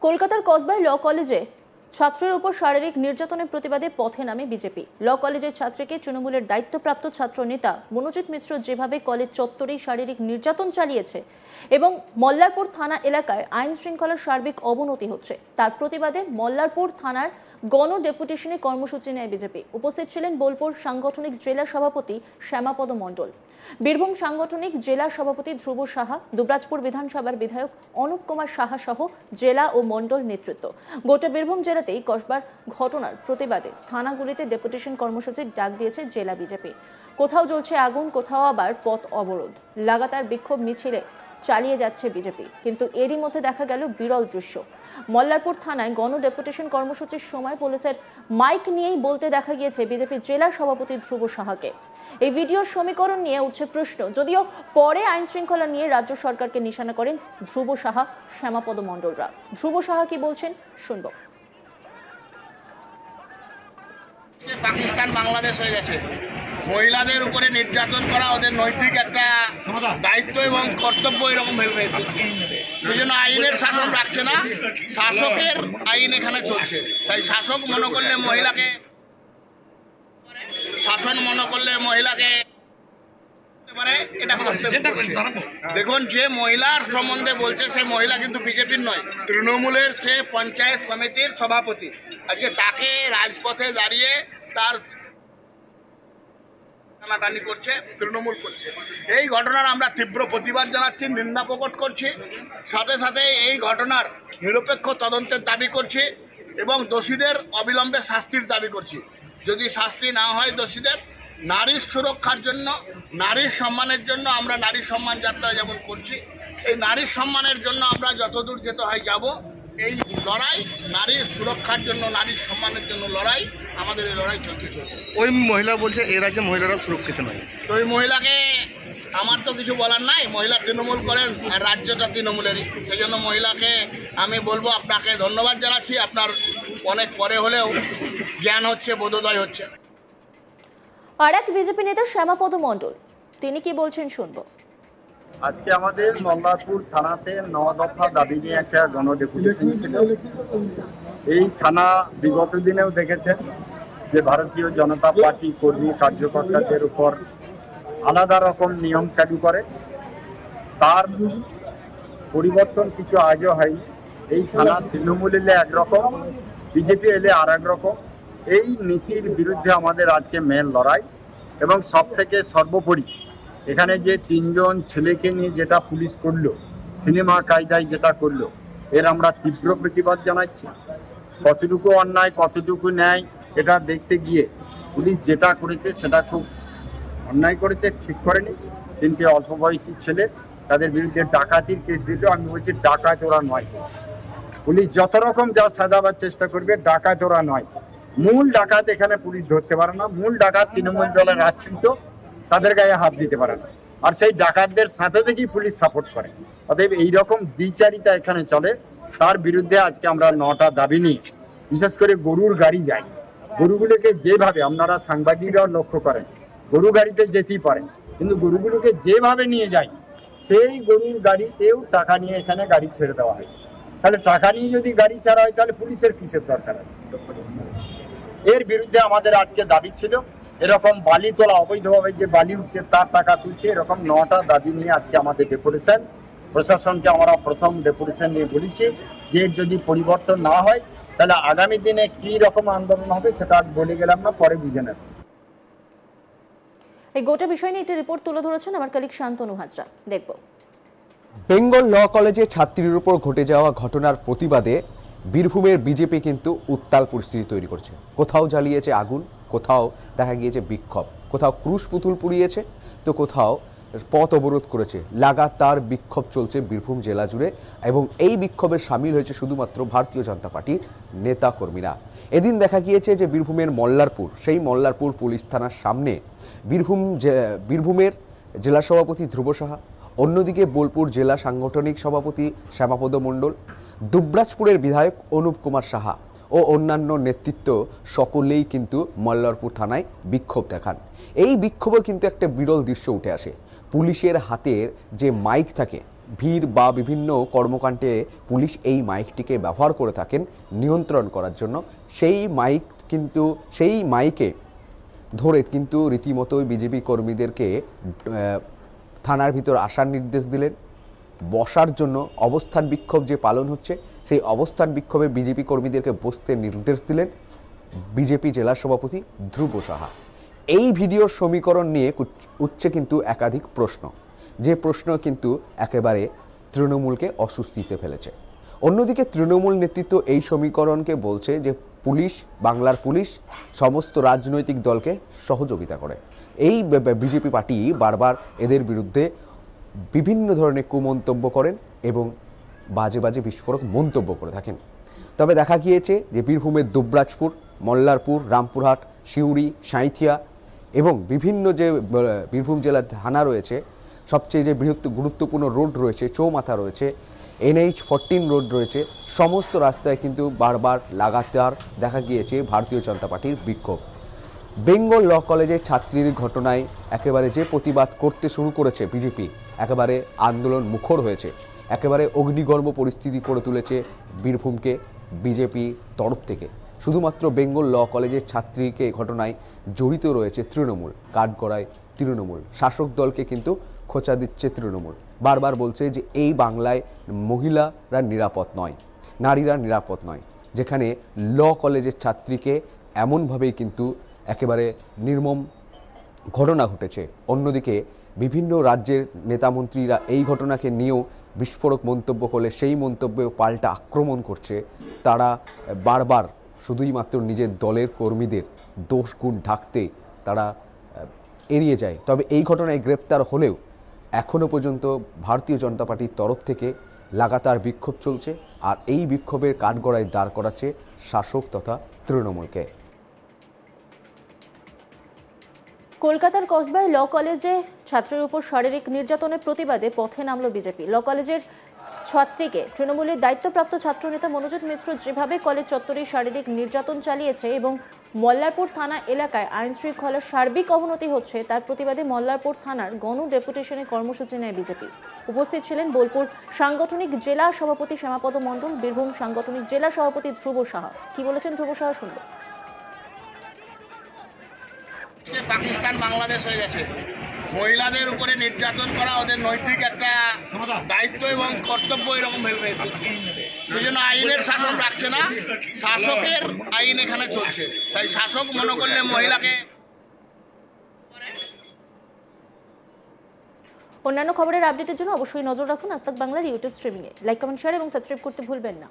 কলকাতার কসবায় ল কলেজে ছাত্রের উপর শারীরিক নির্যাতনের প্রতিবাদে পথে নামে বিজেপি। ল কলেজের ছাত্রীকে তৃণমূলের দায়িত্বপ্রাপ্ত ছাত্র নেতা মনোজিৎ মিশ্র যেভাবে কলেজ চত্বরেই শারীরিক নির্যাতন চালিয়েছে এবং মল্লারপুর থানা এলাকায় আইন শৃঙ্খলার সার্বিক অবনতি হচ্ছে, তার প্রতিবাদে মল্লারপুর থানার গণ ডেপুটেশনে কর্মসূচি নেয় বিজেপি। উপস্থিত ছিলেন বোলপুর সাংগঠনিক জেলা সভাপতি শ্যামাপদ মণ্ডল, বীরভূম সাংগঠনিক জেলা সভাপতি ধ্রুব সাহা, দুবরাজপুর বিধানসভার বিধায়ক অনুপ কুমার সাহা সহ জেলা ও মণ্ডল নেতৃত্ব। গোটা বীরভূম জেলাতেই কসবার ঘটনার প্রতিবাদে থানাগুলিতে ডেপুটেশন কর্মসূচির ডাক দিয়েছে জেলা বিজেপি। কোথাও জ্বলছে আগুন, কোথাও আবার পথ অবরোধ। লাগাতার বিক্ষোভ মিছিলে চালিয়ে যাচ্ছে বিজেপি, কিন্তু এরই মধ্যে দেখা গেল বিরল দৃশ্য। মল্লারপুর থানায় গণ ডেপুটেশন কর্মসূচির সময় পুলিশের মাইক নিয়েই বলতে দেখা গিয়েছে বিজেপির জেলা সভাপতি ধ্রুব সাহাকে। এই ভিডিওর সমীকরণ নিয়ে উঠছে প্রশ্ন, যদিও পরে আইন শৃঙ্খলা নিয়ে রাজ্য সরকারকে নিশানা করেন ধ্রুব সাহা, শ্যামাপদ মণ্ডলরা। ধ্রুব সাহা কি বলছেন শুনব। পাকিস্তান বাংলাদেশ হয়ে গেছে, মহিলাদের উপরে নির্যাতন করা ওদের নৈতিক একটা দায়িত্ব এবং কর্তব্য এরকম ভেবে ফেলছে। সেই জন্য আইনের শাসন রাখছে না, শাসকের আইন এখানে চলছে। তাই শাসক মনে করলে মহিলাকে, শাসন মনে করলে মহিলাকে এটা করতে পারছে। দেখুন, যে মহিলার সম্বন্ধে বলছে সে মহিলা কিন্তু বিজেপির নয়, তৃণমূলের, সে পঞ্চায়েত সমিতির সভাপতি। আজকে তাকে রাজপথে দাঁড়িয়ে তার টানাটানি করছে, তৃণমূল করছে। এই ঘটনার আমরা তীব্র প্রতিবাদ জানাচ্ছি, নিন্দা প্রকট করছি। সাথে সাথে এই ঘটনার নিরপেক্ষ তদন্তের দাবি করছি এবং দোষীদের অবিলম্বে শাস্তির দাবি করছি। যদি শাস্তি না হয় দোষীদের, নারীর সুরক্ষার জন্য, নারীর সম্মানের জন্য আমরা নারী সম্মান যাত্রা যেমন করছি, এই নারীর সম্মানের জন্য আমরা যতদূর যেতে হয় যাব। এই লড়াই নারীর সুরক্ষার জন্য, নারীর সম্মানের জন্য লড়াই, আমাদের এই লড়াই চলছে। ওই মহিলা বলছে এ রাজ্যে মহিলারা সুরক্ষিত নয়। তো ওই মহিলাকে আমার তো কিছু বলার নাই, মহিলা তৃণমূল করেন আর রাজ্যটা তৃণমূলেরই। সেই জন্য মহিলাকে আমি বলবো, আপনাকে ধন্যবাদ জানাচ্ছি, আপনার অনেক পরে হলেও জ্ঞান হচ্ছে, বোধোদয় হচ্ছে। আর এক বিজেপি নেতা শ্যামাপদ মণ্ডল, তিনি কি বলছেন শুনবো। আজকে আমাদের মল্লারপুর থানাতে 9 দফা দাবি নিয়ে একটা গণ ডেপুটেশন ছিল। এই থানা বিগত দিনেও দেখেছেন যে ভারতীয় জনতা পার্টি কর্মী কার্যকর্তাদের উপর আলাদা রকম নিয়ম চালু করে, তার পরিবর্তন কিছু আজও হয়নি। এই থানা তৃণমূল এলে একরকম, বিজেপি এলে আর এক রকম। এই নীতির বিরুদ্ধে আমাদের আজকে মেন লড়াই। এবং সব থেকে সর্বোপরি এখানে যে 3 জন ছেলেকে নিয়ে যেটা পুলিশ করলো, সিনেমা কায়দায় যেটা করলো, এর আমরা তীব্র প্রতিবাদ জানাচ্ছি। কতটুকু অন্যায় কতটুকু ন্যায় এটা দেখতে গিয়ে পুলিশ যেটা করেছে সেটা খুব অন্যায় করেছে, ঠিক করেনি। 3টে অল্প বয়সী ছেলে, তাদের বিরুদ্ধে ডাকাতির কেস দিত। আমি বলছি ডাকাত ওরা নয়, পুলিশ যত রকম যা সাজাবার চেষ্টা করবে, ডাকাত ওরা নয়। মূল ডাকাত এখানে পুলিশ ধরতে পারে না, মূল ডাকাত তৃণমূল দলের আশ্রিত, তাদের গায়ে হাত দিতে পারে না। আর সেই ডাকাতদের সাথে থেকেই পুলিশ সাপোর্ট করে। অতএব এইরকম দ্বিচারিতা এখানে চলে, তার বিরুদ্ধে আজকে আমরা 9টা দাবি নিই। বিশেষ করে গরুর গাড়ি যায়, গরুগুলোকে যেভাবে আপনারা সাংবাদিকরাও লক্ষ্য করেন, গরু গাড়িতে যেতেই পারেন, কিন্তু গরুগুলোকে যেভাবে নিয়ে যায়, সেই গরুর গাড়িতেও টাকা নিয়ে এখানে গাড়ি ছেড়ে দেওয়া হয়। তাহলে টাকা নিয়ে যদি গাড়ি ছাড়া হয়, তাহলে পুলিশের কিসের দরকার আছে? এর বিরুদ্ধে আমাদের আজকে দাবি ছিল। এরকম বালি তোলা, অবৈধভাবে যে বালি উঠছে তার টাকা তুলছে, এরকম 9টা দাবি নিয়ে আজকে আমাদের ডেপুটেশন। প্রশাসনকে আমরা প্রথম ডেপুটেশন নিয়ে বলেছি যে যদি পরিবর্তন না হয় তাহলে আগামী দিনে কি রকম আন্দোলন হবে সেটা বলে গেলাম না, পরে বুঝে নেব। এই গোটা বিষয় নিয়ে একটি রিপোর্ট তুলে ধরেছেন আমার কলিগ শান্তনু হাজরা, দেখব। বেঙ্গল ল কলেজে ছাত্রীর উপর ঘটে যাওয়া ঘটনার প্রতিবাদে বীরভূমের বিজেপি কিন্তু উত্তাল পরিস্থিতি তৈরি করছে। কোথাও জ্বালিয়েছে আগুন, কোথাও দেখা গিয়েছে বিক্ষোভ, কোথাও ক্রুশ পুতুল পুড়িয়েছে, তো কোথাও পথ অবরোধ করেছে। লাগাতার বিক্ষোভ চলছে বীরভূম জেলা জুড়ে এবং এই বিক্ষোভে সামিল হয়েছে শুধুমাত্র ভারতীয় জনতা পার্টির নেতা কর্মীরা। এদিন দেখা গিয়েছে যে বীরভূমের মল্লারপুর, সেই মল্লারপুর পুলিশ থানার সামনে বীরভূমের জেলা সভাপতি ধ্রুব সাহা, অন্যদিকে বোলপুর জেলা সাংগঠনিক সভাপতি শ্যামাপদ মণ্ডল, দুবরাজপুরের বিধায়ক অনুপ কুমার সাহা ও অন্যান্য নেতৃত্ব সকলেই কিন্তু মল্লারপুর থানায় বিক্ষোভ দেখান। এই বিক্ষোভে কিন্তু একটা বিরল দৃশ্য উঠে আসে। পুলিশের হাতের যে মাইক থাকে, ভিড় বা বিভিন্ন কর্মকাণ্ডে পুলিশ এই মাইকটিকে ব্যবহার করে থাকেন নিয়ন্ত্রণ করার জন্য। সেই মাইকে ধরে কিন্তু রীতিমতোই বিজেপি কর্মীদেরকে থানার ভিতর আসার নির্দেশ দিলেন, বসার জন্য অবস্থান বিক্ষোভ যে পালন হচ্ছে সেই অবস্থান বিক্ষোভে বিজেপি কর্মীদেরকে বসতে নির্দেশ দিলেন বিজেপি জেলা সভাপতি ধ্রুব সাহা। এই ভিডিওর সমীকরণ নিয়ে উঠছে কিন্তু একাধিক প্রশ্ন, যে প্রশ্ন কিন্তু একেবারে তৃণমূলকে অস্বস্তিতে ফেলেছে। অন্যদিকে তৃণমূল নেতৃত্ব এই সমীকরণকে বলছে যে বাংলার পুলিশ সমস্ত রাজনৈতিক দলকে সহযোগিতা করে। এই বিজেপি পার্টি বারবার এদের বিরুদ্ধে বিভিন্ন ধরনের কুমন্তব্য করেন এবং বাজে বাজে বিস্ফোরক মন্তব্য করে থাকেন। তবে দেখা গিয়েছে যে বীরভূমের দুবরাজপুর, মল্লারপুর, রামপুরহাট, সিউড়ি, সাঁইথিয়া এবং বিভিন্ন যে বীরভূম জেলার থানা রয়েছে, সবচেয়ে যে গুরুত্বপূর্ণ রোড রয়েছে, চৌমাথা রয়েছে, NH-14 রোড রয়েছে, সমস্ত রাস্তায় কিন্তু বারবার লাগাতার দেখা গিয়েছে ভারতীয় জনতা পার্টির বিক্ষোভ। বেঙ্গল ল কলেজের ছাত্রীর ঘটনায় একেবারে যে প্রতিবাদ করতে শুরু করেছে বিজেপি, একেবারে আন্দোলন মুখর হয়েছে, একেবারে অগ্নিগর্ভ পরিস্থিতি করে তুলেছে বীরভূমকে বিজেপি তরফ থেকে। শুধুমাত্র বেঙ্গল ল কলেজের ছাত্রীকে ঘটনায় জড়িত রয়েছে তৃণমূল, কাঠগড়ায় তৃণমূল, শাসক দলকে কিন্তু খোঁচা দিচ্ছে তৃণমূল। বারবার বলছে যে এই বাংলায় মহিলারা নিরাপদ নয়, নারীরা নিরাপদ নয়, যেখানে ল কলেজের ছাত্রীকে এমনভাবেই কিন্তু একেবারে নির্মম ঘটনা ঘটেছে। অন্যদিকে বিভিন্ন রাজ্যের নেতামন্ত্রীরা এই ঘটনাকে নিয়েও বিস্ফোরক মন্তব্য করলে সেই মন্তব্যেও পাল্টা আক্রমণ করছে। তারা বারবার শুধুই মাত্র নিজের দলের কর্মীদের দোষ গুণ ঢাকতে তারা এড়িয়ে যায়। তবে এই ঘটনায় গ্রেপ্তার হলেও এখনও পর্যন্ত ভারতীয় জনতা পার্টির তরফ থেকে লাগাতার বিক্ষোভ চলছে, আর এই বিক্ষোভের কাঠগড়ায় দাঁড় করাচ্ছে শাসক তথা তৃণমূলকে। কলকাতার কসবায় ল কলেজে ছাত্রের উপর শারীরিক নির্যাতনের প্রতিবাদে পথে নামল বিজেপি। ল কলেজের ছাত্রীকে তৃণমূলের দায়িত্বপ্রাপ্ত ছাত্রনেতা মনোজিৎ মিশ্র যেভাবে কলেজ চত্বরে শারীরিক নির্যাতন চালিয়েছে এবং মল্লারপুর থানা এলাকায় আইন শৃঙ্খলার সার্বিক অবনতি হচ্ছে, তার প্রতিবাদে মল্লারপুর থানার গণ ডেপুটেশনের কর্মসূচি নেয় বিজেপি। উপস্থিত ছিলেন বোলপুর সাংগঠনিক জেলা সভাপতি শ্যামাপদ মণ্ডল, বীরভূম সাংগঠনিক জেলা সভাপতি ধ্রুব সাহা। কি বলেছেন ধ্রুব সাহা শুনব। পাকিস্তান বাংলাদেশ হয়ে গেছে, মহিলাদের উপরে নির্যাতন করা ওদের নৈতিক একটা দায়িত্ব এবং কর্তব্য এরকম ভেবে ফেলছে। সেই জন্য আইনের শাসন রাখছে না, শাসকের আইন এখানে চলছে। তাই শাসক মনে করলে মহিলাকে। অন্যান্য খবরের আপডেটের জন্য অবশ্যই নজর রাখুন আজ তাক বাংলার ইউটিউব স্ট্রিমিংয়ে। লাইক, কমেন্ট, শেয়ার এবং সাবস্ক্রাইব করতে ভুলবেন না।